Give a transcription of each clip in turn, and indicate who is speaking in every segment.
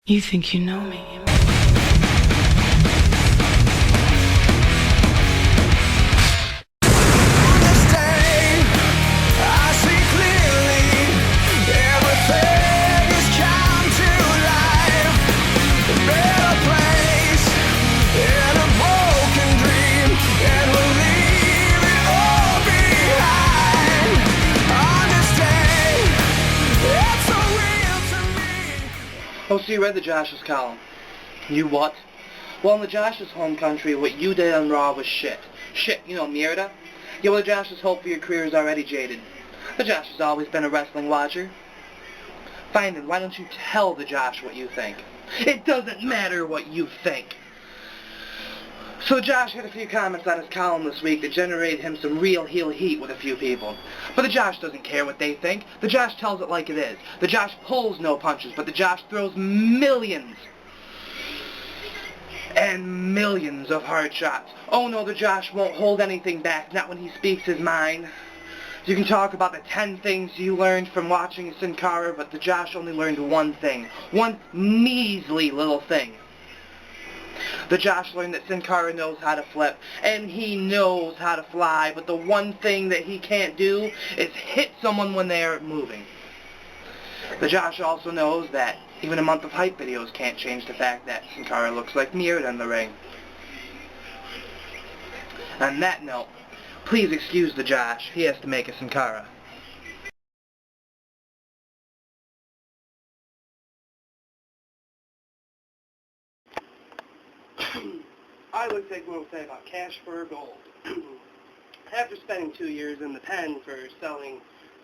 Speaker 1: You think you know me.
Speaker 2: Oh, so you read the Josh's column. You what? Well, in the Josh's home country, what you did on Raw was shit. Shit, you know, mierda? Yeah, well, the Josh's hope for your career is already jaded. The Josh has always been a wrestling watcher. Fine then, why don't you tell the Josh what you think? It doesn't matter what you think. So Josh had a few comments on his column this week that generated him some real heel heat with a few people. But the Josh doesn't care what they think. The Josh tells it like it is. The Josh pulls no punches, but the Josh throws millions and millions of hard shots. Oh no, the Josh won't hold anything back, not when he speaks his mind. You can talk about the 10 things you learned from watching Sin Cara, but the Josh only learned one thing. One measly little thing. The Josh learned that Sin Cara knows how to flip, and he knows how to fly, but the one thing that he can't do is hit someone when they are moving. The Josh also knows that even a month of hype videos can't change the fact that Sin Cara looks like Mierda in the ring. On that note, please excuse the Josh. He has to make a Sin Cara. I'd like to take a moment to say about Cash for Gold. After spending 2 years in the pen for selling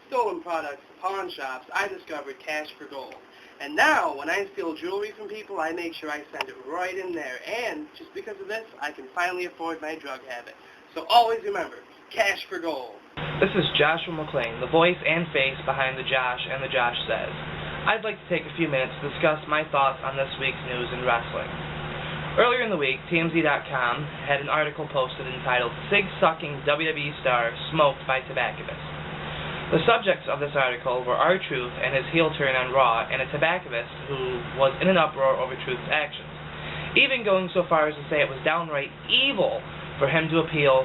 Speaker 2: stolen products to pawn shops, I discovered Cash for Gold. And now, when I steal jewelry from people, I make sure I send it right in there. And just because of this, I can finally afford my drug habit. So always remember, Cash for Gold.
Speaker 3: This is Joshua McClain, the voice and face behind The Josh and The Josh Says. I'd like to take a few minutes to discuss my thoughts on this week's news in wrestling. Earlier in the week, TMZ.com had an article posted entitled Sig-Sucking WWE Star Smoked by Tobaccovist. The subjects of this article were R-Truth and his heel turn on Raw, and a tobaccovist who was in an uproar over Truth's actions, even going so far as to say it was downright evil for him to appeal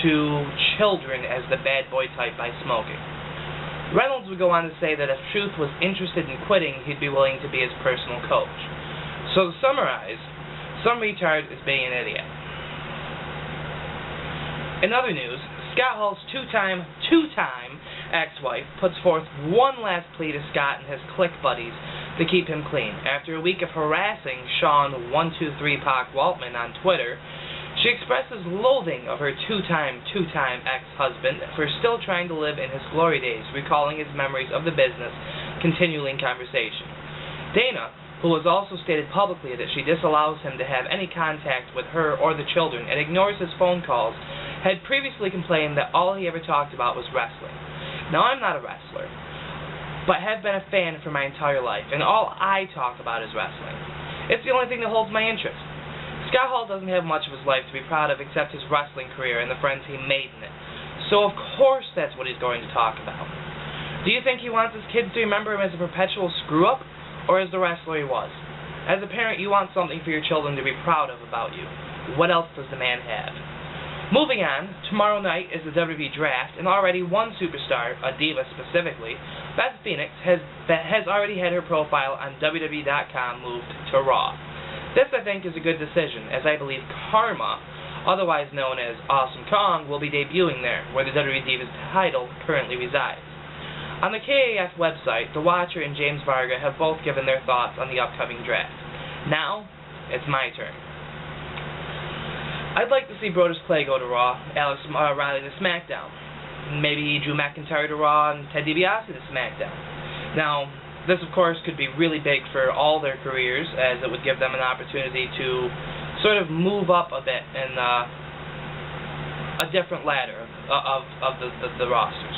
Speaker 3: to children as the bad boy type by smoking. Reynolds would go on to say that if Truth was interested in quitting, he'd be willing to be his personal coach. So to summarize, some retard is being an idiot. In other news, Scott Hall's two-time ex-wife puts forth one last plea to Scott and his clique buddies to keep him clean. After a week of harassing Sean 123 Pac Waltman on Twitter, she expresses loathing of her two-time ex-husband for still trying to live in his glory days, recalling his memories of the business, continuing conversation. Dana, who has also stated publicly that she disallows him to have any contact with her or the children and ignores his phone calls, had previously complained that all he ever talked about was wrestling. Now, I'm not a wrestler, but have been a fan for my entire life, and all I talk about is wrestling. It's the only thing that holds my interest. Scott Hall doesn't have much of his life to be proud of except his wrestling career and the friends he made in it. So, of course, that's what he's going to talk about. Do you think he wants his kids to remember him as a perpetual screw-up, or as the wrestler he was? As a parent, you want something for your children to be proud of about you. What else does the man have? Moving on, tomorrow night is the WWE Draft, and already one superstar, a diva specifically, Beth Phoenix, has already had her profile on WWE.com moved to Raw. This, I think, is a good decision, as I believe Karma, otherwise known as Awesome Kong, will be debuting there, where the WWE Divas title currently resides. On the KAF website, The Watcher and James Varga have both given their thoughts on the upcoming draft. Now, it's my turn. I'd like to see Brodus Clay go to Raw, Alex Riley to SmackDown, maybe Drew McIntyre to Raw, and Ted DiBiase to SmackDown. Now, this of course could be really big for all their careers, as it would give them an opportunity to sort of move up a bit in a different ladder of the rosters.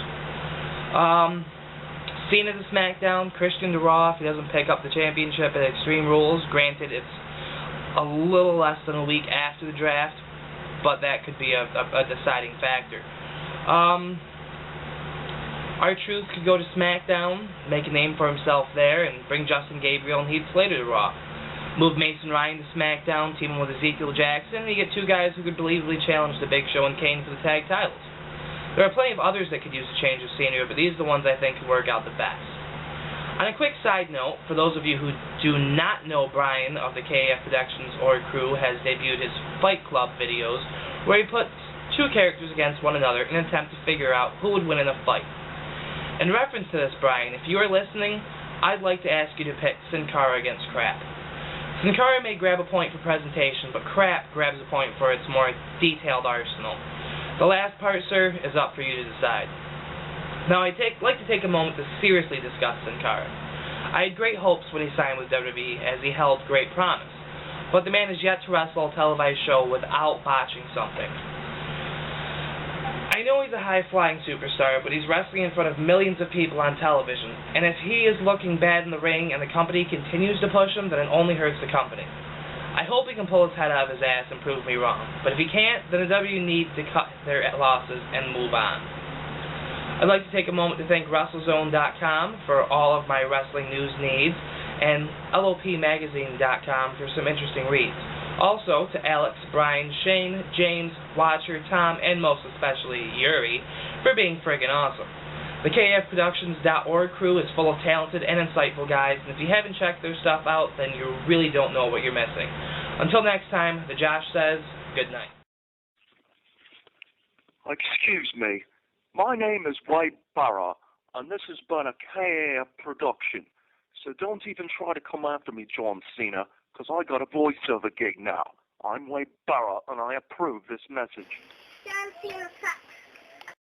Speaker 3: Cena to SmackDown, Christian to Raw if he doesn't pick up the championship at Extreme Rules. Granted, it's a little less than a week after the draft, but that could be a deciding factor. R-Truth could go to SmackDown, make a name for himself there, and bring Justin Gabriel and Heath Slater to Raw. Move Mason Ryan to SmackDown, team him with Ezekiel Jackson, and you get two guys who could believably challenge The Big Show and Kane for the tag titles. There are plenty of others that could use a change of scenery, but these are the ones I think could work out the best. On a quick side note, for those of you who do not know, Brian of the KAF Productions or crew has debuted his Fight Club videos, where he puts two characters against one another in an attempt to figure out who would win in a fight. In reference to this, Brian, if you are listening, I'd like to ask you to pick Sin Cara against Crap. Sin Cara may grab a point for presentation, but Crap grabs a point for its more detailed arsenal. The last part, sir, is up for you to decide. Now, I'd like to take a moment to seriously discuss Sin Cara. I had great hopes when he signed with WWE, as he held great promise, but the man is yet to wrestle a televised show without botching something. I know he's a high-flying superstar, but he's wrestling in front of millions of people on television, and if he is looking bad in the ring and the company continues to push him, then it only hurts the company. I hope he can pull his head out of his ass and prove me wrong, but if he can't, then the WWE needs to cut their losses and move on. I'd like to take a moment to thank WrestleZone.com for all of my wrestling news needs, and LOPmagazine.com for some interesting reads. Also, to Alex, Brian, Shane, James, Watcher, Tom, and most especially Yuri, for being friggin' awesome. The KAFProductions.org crew is full of talented and insightful guys, and if you haven't checked their stuff out, then you really don't know what you're missing. Until next time, the Josh says, good night.
Speaker 1: Excuse me. My name is Wade Barra, and this has been a KAF production. So don't even try to come after me, John Cena, because I got a voiceover gig now. I'm Wade Barra, and I approve this message.
Speaker 4: John Cena